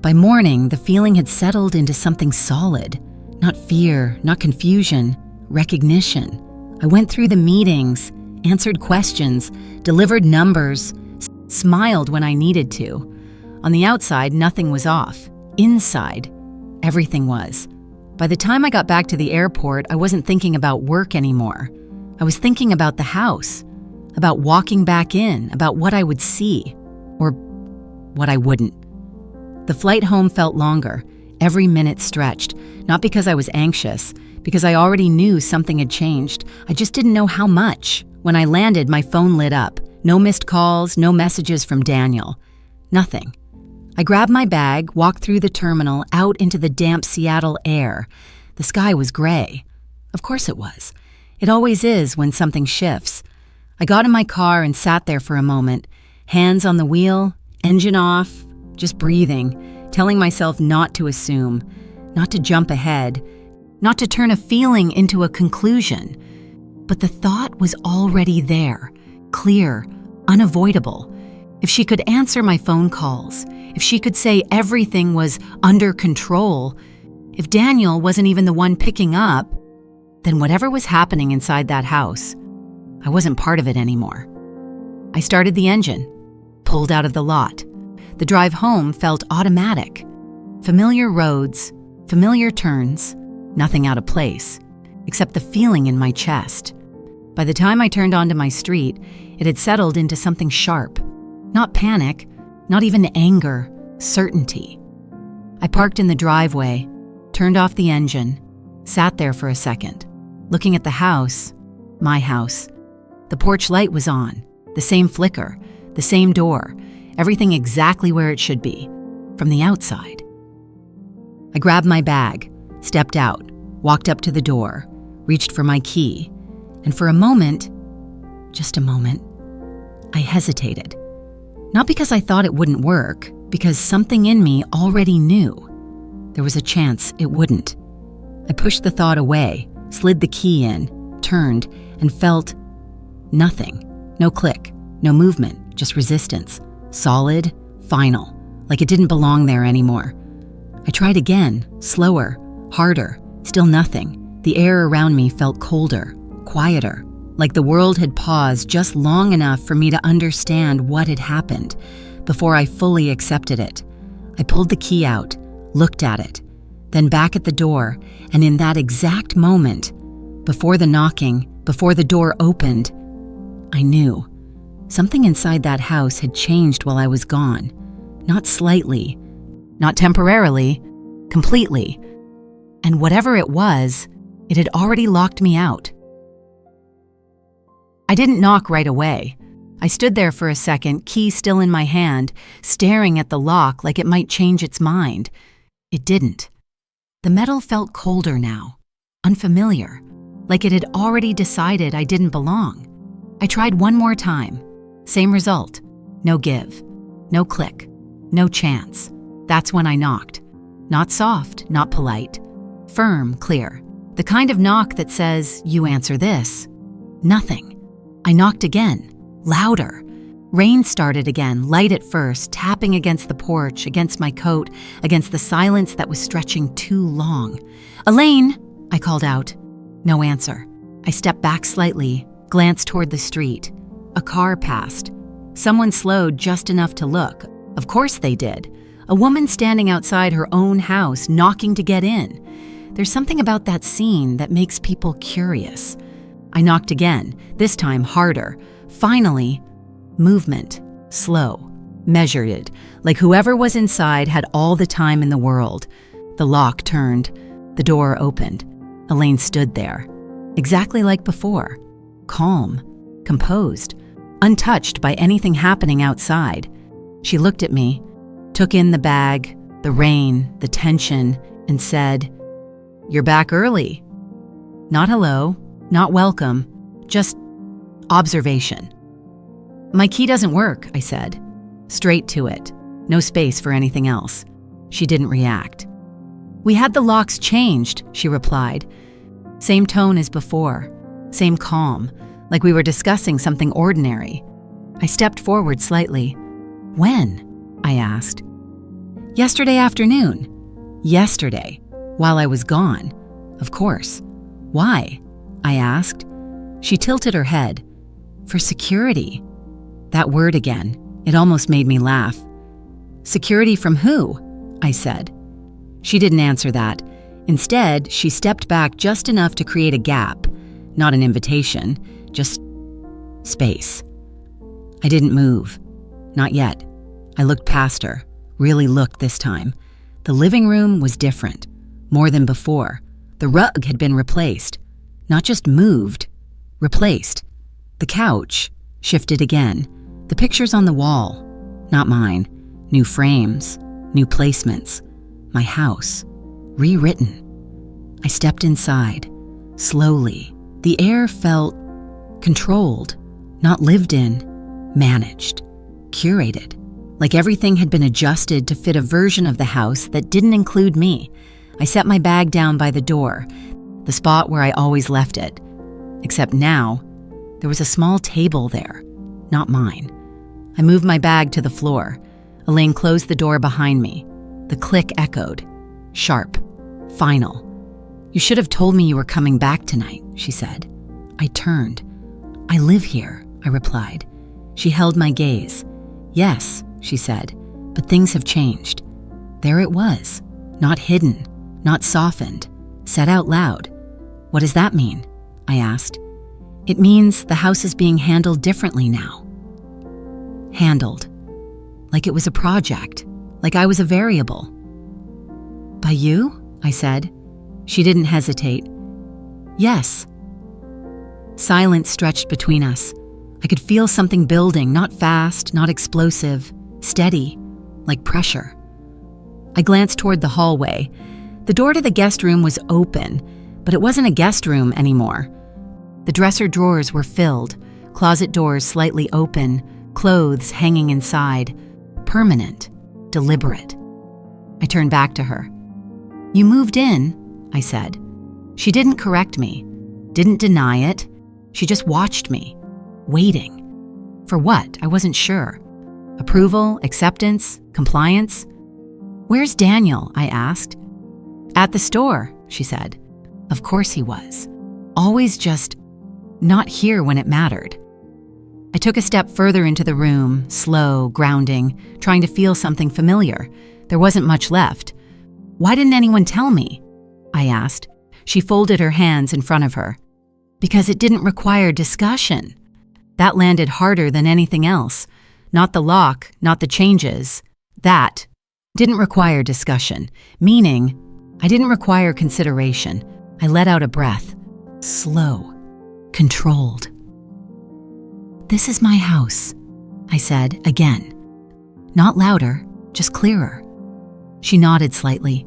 By morning, the feeling had settled into something solid. Not fear, not confusion, recognition. I went through the meetings, answered questions, delivered numbers, smiled when I needed to. On the outside, nothing was off. Inside, everything was. By the time I got back to the airport, I wasn't thinking about work anymore. I was thinking about the house, about walking back in, about what I would see, or what I wouldn't. The flight home felt longer, every minute stretched, not because I was anxious, because I already knew something had changed. I just didn't know how much. When I landed, my phone lit up. No missed calls, no messages from Daniel. Nothing. I grabbed my bag, walked through the terminal, out into the damp Seattle air. The sky was gray. Of course it was. It always is when something shifts. I got in my car and sat there for a moment, hands on the wheel, engine off, just breathing, telling myself not to assume, not to jump ahead, not to turn a feeling into a conclusion. But the thought was already there, clear, unavoidable. If she could answer my phone calls, if she could say everything was under control, if Daniel wasn't even the one picking up, then whatever was happening inside that house, I wasn't part of it anymore. I started the engine, pulled out of the lot. The drive home felt automatic. Familiar roads, familiar turns, nothing out of place, except the feeling in my chest. By the time I turned onto my street, it had settled into something sharp. Not panic, not even anger, certainty. I parked in the driveway, turned off the engine, sat there for a second, looking at the house, my house. The porch light was on, the same flicker, the same door, everything exactly where it should be, from the outside. I grabbed my bag, stepped out, walked up to the door, reached for my key, and for a moment, just a moment, I hesitated. Not because I thought it wouldn't work, because something in me already knew. There was a chance it wouldn't. I pushed the thought away, slid the key in, turned, and felt nothing. No click, no movement, just resistance. Solid, final, like it didn't belong there anymore. I tried again, slower, harder, still nothing. The air around me felt colder, quieter, like the world had paused just long enough for me to understand what had happened before I fully accepted it. I pulled the key out, looked at it, then back at the door, and in that exact moment, before the knocking, before the door opened, I knew. Something inside that house had changed while I was gone. Not slightly, not temporarily, completely. And whatever it was, it had already locked me out. I didn't knock right away. I stood there for a second, key still in my hand, staring at the lock like it might change its mind. It didn't. The metal felt colder now, unfamiliar, like it had already decided I didn't belong. I tried one more time. Same result. No give, no click, no chance. That's when I knocked. Not soft, not polite. Firm, clear. The kind of knock that says, you answer this. Nothing. I knocked again, louder. Rain started again, light at first, tapping against the porch, against my coat, against the silence that was stretching too long. "Elaine!" I called out. No answer. I stepped back slightly, glanced toward the street. A car passed. Someone slowed just enough to look. Of course they did. A woman standing outside her own house, knocking to get in. There's something about that scene that makes people curious. I knocked again, this time harder. Finally, movement, slow, measured, like whoever was inside had all the time in the world. The lock turned. The door opened. Elaine stood there, exactly like before, calm, composed, untouched by anything happening outside. She looked at me, took in the bag, the rain, the tension, and said, "You're back early." Not hello, not welcome, just observation. "My key doesn't work," I said. Straight to it. No space for anything else. She didn't react. "We had the locks changed," she replied. Same tone as before, same calm, like we were discussing something ordinary. I stepped forward slightly. "When?" I asked. "Yesterday afternoon." Yesterday, while I was gone. Of course. "Why?" I asked. She tilted her head. "For security." That word again, it almost made me laugh. "Security from who?" I said. She didn't answer that. Instead, she stepped back just enough to create a gap. Not an invitation, just space. I didn't move. Not yet. I looked past her, really looked this time. The living room was different, more than before. The rug had been replaced. Not just moved, replaced. The couch shifted again. The pictures on the wall, not mine. New frames, new placements. My house, rewritten. I stepped inside. Slowly, the air felt controlled, not lived in, managed, curated, like everything had been adjusted to fit a version of the house that didn't include me. I set my bag down by the door, the spot where I always left it. Except now, there was a small table there, not mine. I moved my bag to the floor. Elaine closed the door behind me. The click echoed. Sharp. Final. "You should have told me you were coming back tonight," she said. I turned. "I live here," I replied. She held my gaze. "Yes," she said, "but things have changed." There it was. Not hidden. Not softened. Said out loud. "What does that mean?" I asked. "It means the house is being handled differently now." Handled. Like it was a project. Like I was a variable. "By you?" I said. She didn't hesitate. "Yes." Silence stretched between us. I could feel something building, not fast, not explosive, steady, like pressure. I glanced toward the hallway. The door to the guest room was open, but it wasn't a guest room anymore. The dresser drawers were filled, closet doors slightly open, clothes hanging inside. Permanent, deliberate. I turned back to her. "You moved in," I said. She didn't correct me, didn't deny it. She just watched me, waiting. For what? I wasn't sure. Approval, acceptance, compliance? "Where's Daniel?" I asked. "At the store," she said. Of course he was. Always just not here when it mattered. I took a step further into the room, slow, grounding, trying to feel something familiar. There wasn't much left. "Why didn't anyone tell me?" I asked. She folded her hands in front of her. "Because it didn't require discussion." That landed harder than anything else. Not the lock, not the changes. That didn't require discussion, meaning I didn't require consideration. I let out a breath. Slow, controlled. "This is my house," I said again. Not louder, just clearer. She nodded slightly.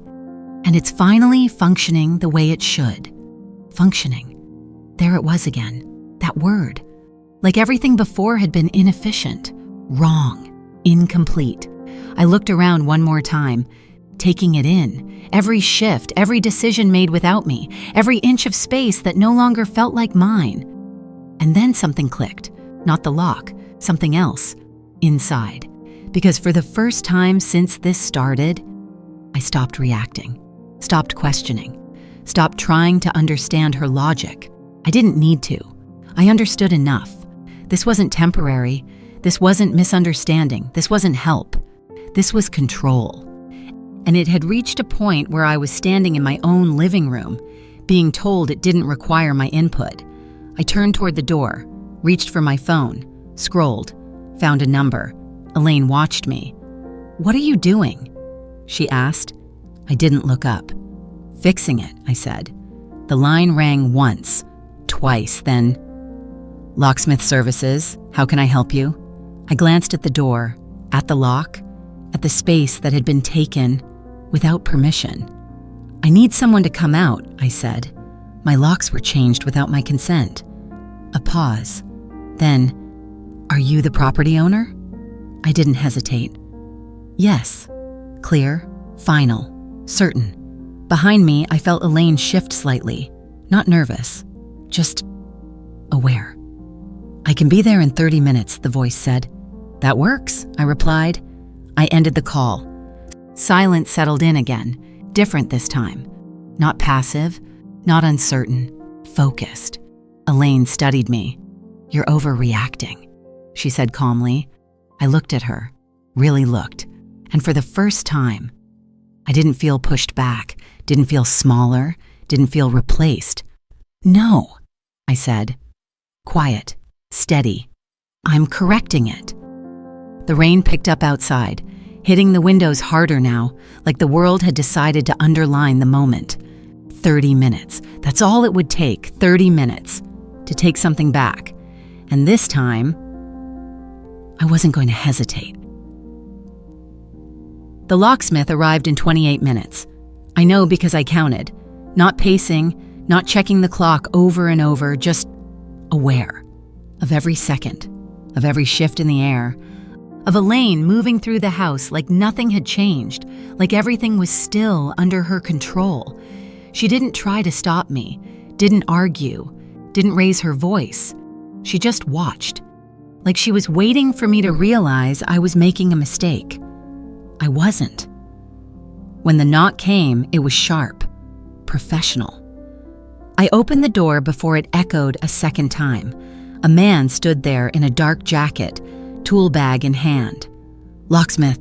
"And it's finally functioning the way it should." Functioning. There it was again. That word. Like everything before had been inefficient, wrong, incomplete. I looked around one more time, taking it in. Every shift, every decision made without me, every inch of space that no longer felt like mine. And then something clicked. Not the lock, something else. Inside. Because for the first time since this started, I stopped reacting. Stopped questioning. Stopped trying to understand her logic. I didn't need to. I understood enough. This wasn't temporary. This wasn't misunderstanding. This wasn't help. This was control. And it had reached a point where I was standing in my own living room, being told it didn't require my input. I turned toward the door, reached for my phone, scrolled, found a number. Elaine watched me. "What are you doing?" she asked. I didn't look up. "Fixing it," I said. The line rang once, twice, then, "Locksmith Services, how can I help you?" I glanced at the door, at the lock, at the space that had been taken without permission. "I need someone to come out," I said. My locks were changed without my consent. A pause. Then, "Are you the property owner?" I didn't hesitate. "Yes." Clear, final, certain. Behind me, I felt Elaine shift slightly. Not nervous, just aware. "I can be there in 30 minutes, the voice said. "That works," I replied. I ended the call. Silence settled in again, different this time. Not passive, not uncertain, focused. Elaine studied me. "You're overreacting," she said calmly. I looked at her, really looked, and for the first time, I didn't feel pushed back, didn't feel smaller, didn't feel replaced. "No," I said. Quiet, steady. "I'm correcting it." The rain picked up outside, hitting the windows harder now, like the world had decided to underline the moment. 30 minutes. That's all it would take, 30 minutes, to take something back. And this time, I wasn't going to hesitate. The locksmith arrived in 28 minutes. I know because I counted. Not pacing, not checking the clock over and over, just aware of every second, of every shift in the air, of Elaine moving through the house like nothing had changed, like everything was still under her control. She didn't try to stop me, didn't argue, didn't raise her voice. She just watched, like she was waiting for me to realize I was making a mistake. I wasn't. When the knock came, it was sharp, professional. I opened the door before it echoed a second time. A man stood there in a dark jacket, tool bag in hand. "Locksmith,"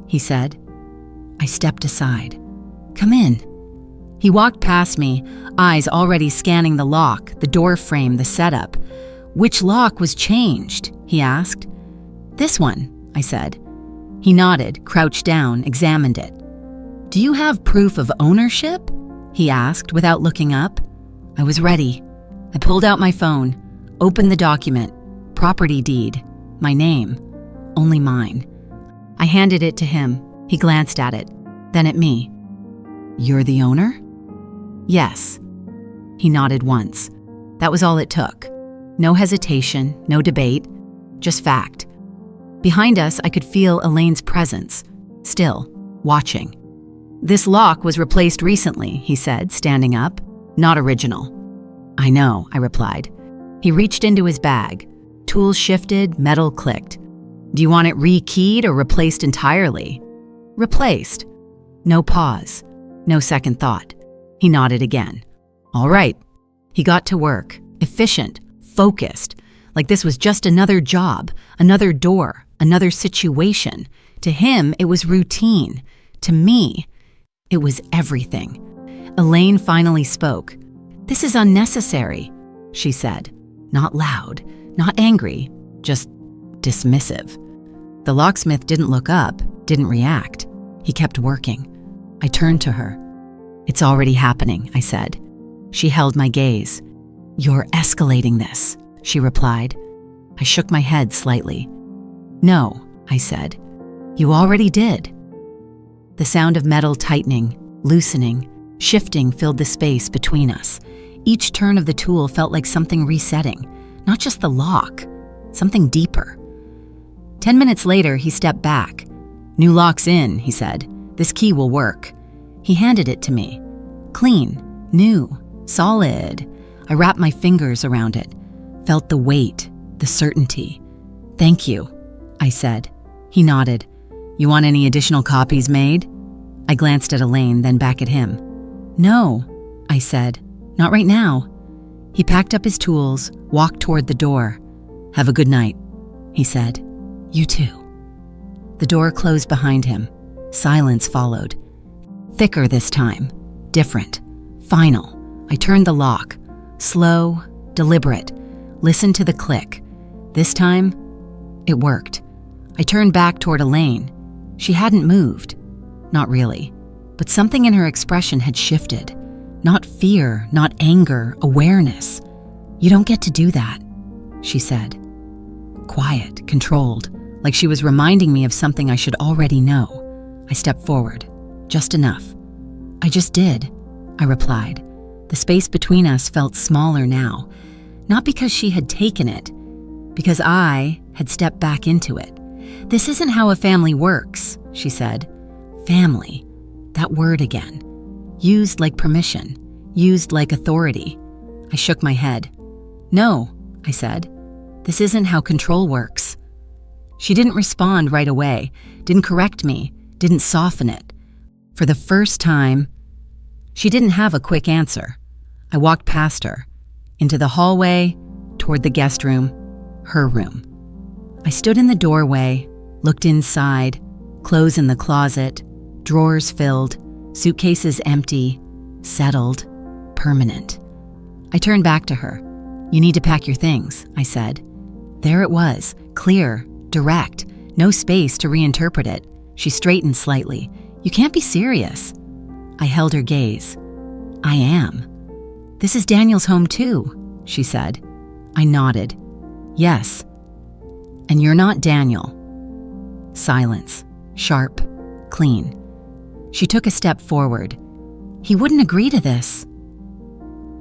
he said. I stepped aside. "Come in." He walked past me, eyes already scanning the lock, the door frame, the setup. "Which lock was changed?" he asked. "This one," I said. He nodded, crouched down, examined it. "Do you have proof of ownership?" he asked without looking up. I was ready. I pulled out my phone, opened the document, property deed, my name, only mine. I handed it to him. He glanced at it, then at me. "You're the owner?" "Yes." He nodded once. That was all it took. No hesitation, no debate, just fact. Behind us, I could feel Elaine's presence, still, watching. "This lock was replaced recently," he said, standing up. "Not original." "I know," I replied. He reached into his bag. Tools shifted, metal clicked. "Do you want it rekeyed or replaced entirely?" "Replaced." No pause, no second thought. He nodded again. "All right." He got to work, efficient, focused, like this was just another job, another door, another situation. To him, it was routine. To me, it was everything. Elaine finally spoke. "This is unnecessary," she said. Not loud, not angry, just dismissive. The locksmith didn't look up, didn't react. He kept working. I turned to her. "It's already happening," I said. She held my gaze. "You're escalating this," she replied. I shook my head slightly. "No," I said. "You already did." The sound of metal tightening, loosening, shifting filled the space between us. Each turn of the tool felt like something resetting, not just the lock, something deeper. 10 minutes later, he stepped back. "New lock's in," he said. "This key will work." He handed it to me. Clean, new, solid. I wrapped my fingers around it, felt the weight, the certainty. "Thank you," I said. He nodded. "You want any additional copies made?" I glanced at Elaine, then back at him. "No," I said. "Not right now." He packed up his tools, walked toward the door. "Have a good night," he said. "You too." The door closed behind him. Silence followed. Thicker this time. Different. Final. I turned the lock. Slow, deliberate. Listened to the click. This time, it worked. I turned back toward Elaine. She hadn't moved. Not really. But something in her expression had shifted. Not fear, not anger, awareness. "You don't get to do that," she said. Quiet, controlled, like she was reminding me of something I should already know. I stepped forward. Just enough. "I just did," I replied. The space between us felt smaller now. Not because she had taken it, because I had stepped back into it. "This isn't how a family works," she said. Family. That word again. Used like permission, used like authority. I shook my head. "No," I said. "This isn't how control works." She didn't respond right away, didn't correct me, didn't soften it. For the first time, she didn't have a quick answer. I walked past her, into the hallway, toward the guest room, her room. I stood in the doorway, looked inside, clothes in the closet, drawers filled, suitcases empty, settled, permanent. I turned back to her. "You need to pack your things," I said. There it was, clear, direct, no space to reinterpret it. She straightened slightly. "You can't be serious." I held her gaze. "I am." "This is Daniel's home too," she said. I nodded. "Yes." "And you're not Daniel." Silence, sharp, clean. She took a step forward. "He wouldn't agree to this,"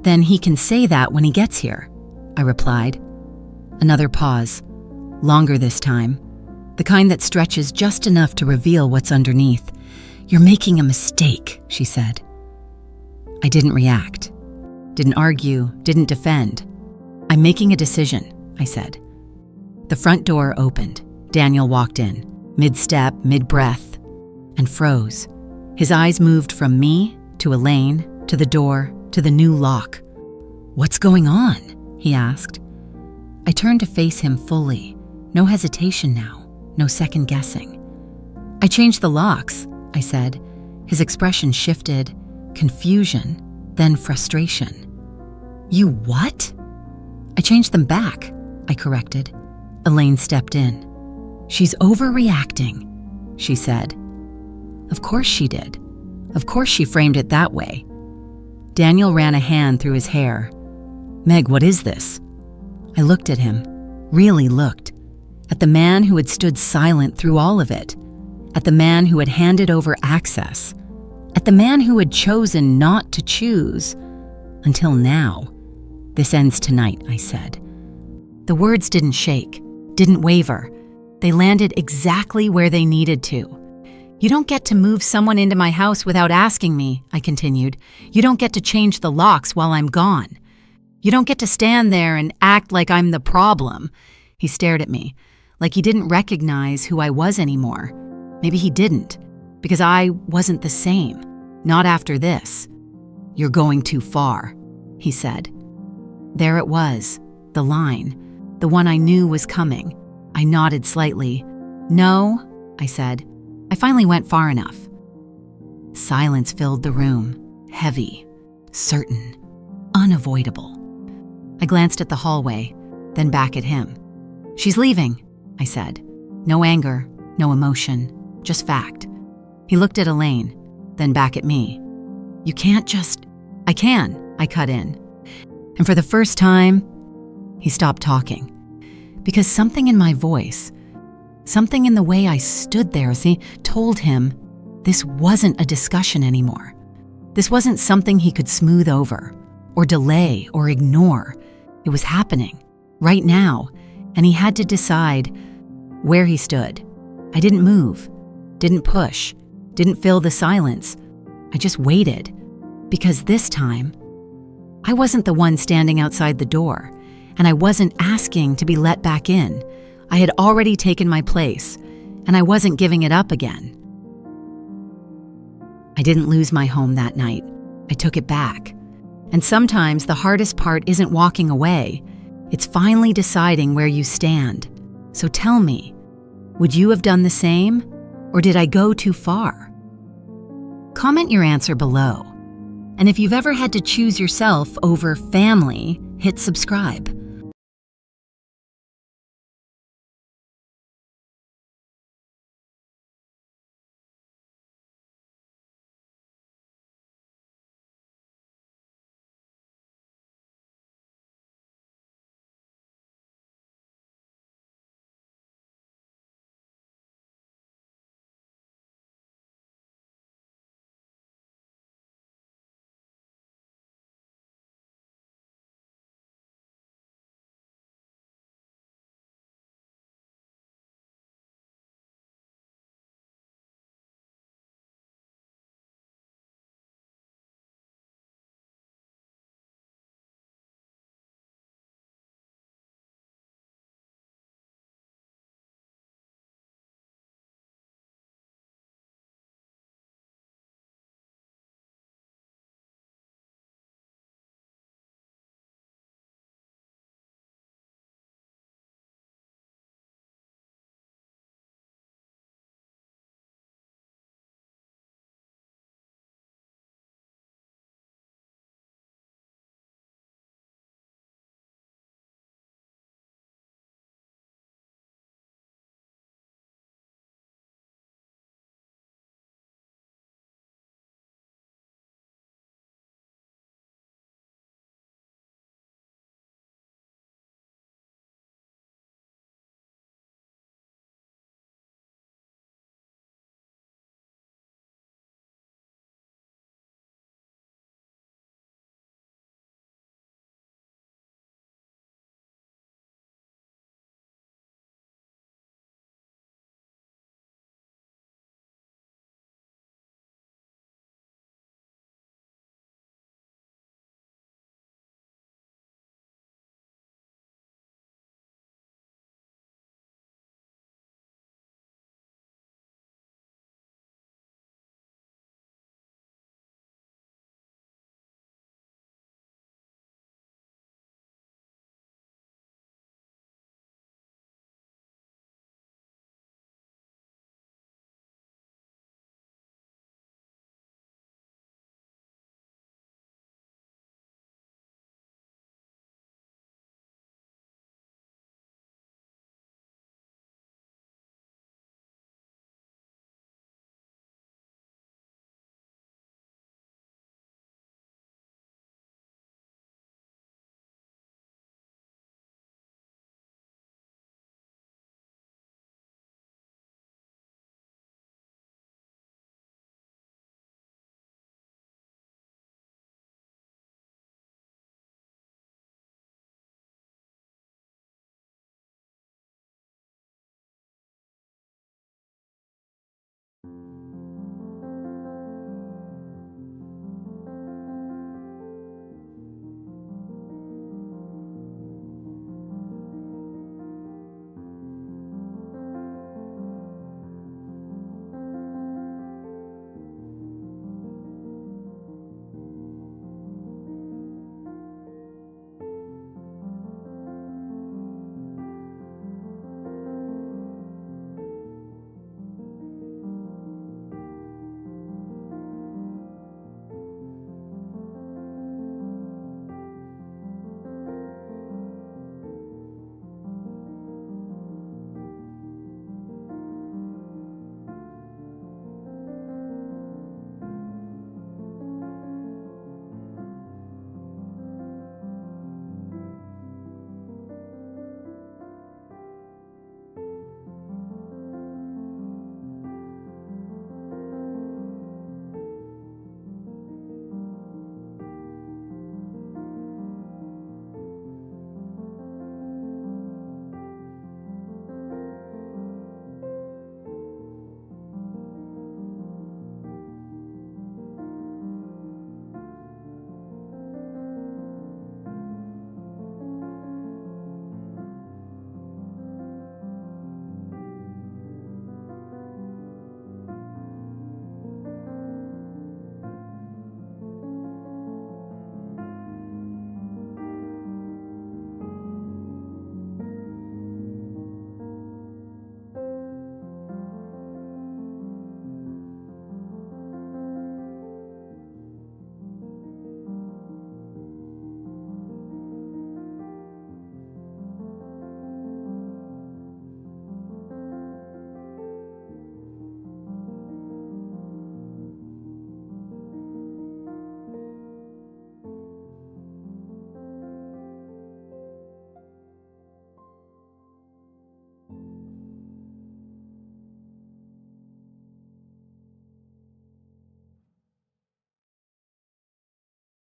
Then he can say that when he gets here, I replied. Another pause, longer this time, the kind that stretches just enough to reveal what's underneath. You're making a mistake, she said. I didn't react, didn't argue, didn't defend. I'm making a decision, I said. The front door opened. Daniel walked in, mid-step, mid-breath, and froze. His eyes moved from me to Elaine, to the door, to the new lock. What's going on? He asked. I turned to face him fully. No hesitation now, no second guessing. I changed the locks, I said. His expression shifted, confusion, then frustration. You what? I changed them back, I corrected. Elaine stepped in. She's overreacting, she said. Of course she did. Of course she framed it that way. Daniel ran a hand through his hair. Meg, what is this? I looked at him, really looked, at the man who had stood silent through all of it, at the man who had handed over access, at the man who had chosen not to choose, until now. This ends tonight, I said. The words didn't shake, didn't waver. They landed exactly where they needed to. You don't get to move someone into my house without asking me, I continued. You don't get to change the locks while I'm gone. You don't get to stand there and act like I'm the problem. He stared at me, like he didn't recognize who I was anymore. Maybe he didn't, because I wasn't the same. Not after this. You're going too far, he said. There it was, the line, the one I knew was coming. I nodded slightly. No, I said. I finally went far enough. Silence filled the room, heavy, certain, unavoidable. I glanced at the hallway, then back at him. She's leaving, I said. No anger, no emotion, just fact. He looked at Elaine, then back at me. You can't just... I can, I cut in. And for the first time, he stopped talking. Because something in my voice, something in the way I stood there, told him this wasn't a discussion anymore. This wasn't something he could smooth over, or delay, or ignore. It was happening, right now, and he had to decide where he stood. I didn't move, didn't push, didn't fill the silence. I just waited, because this time, I wasn't the one standing outside the door, and I wasn't asking to be let back in. I had already taken my place, and I wasn't giving it up again. I didn't lose my home that night. I took it back. And sometimes the hardest part isn't walking away. It's finally deciding where you stand. So tell me, would you have done the same? Or did I go too far? Comment your answer below. And if you've ever had to choose yourself over family, hit subscribe.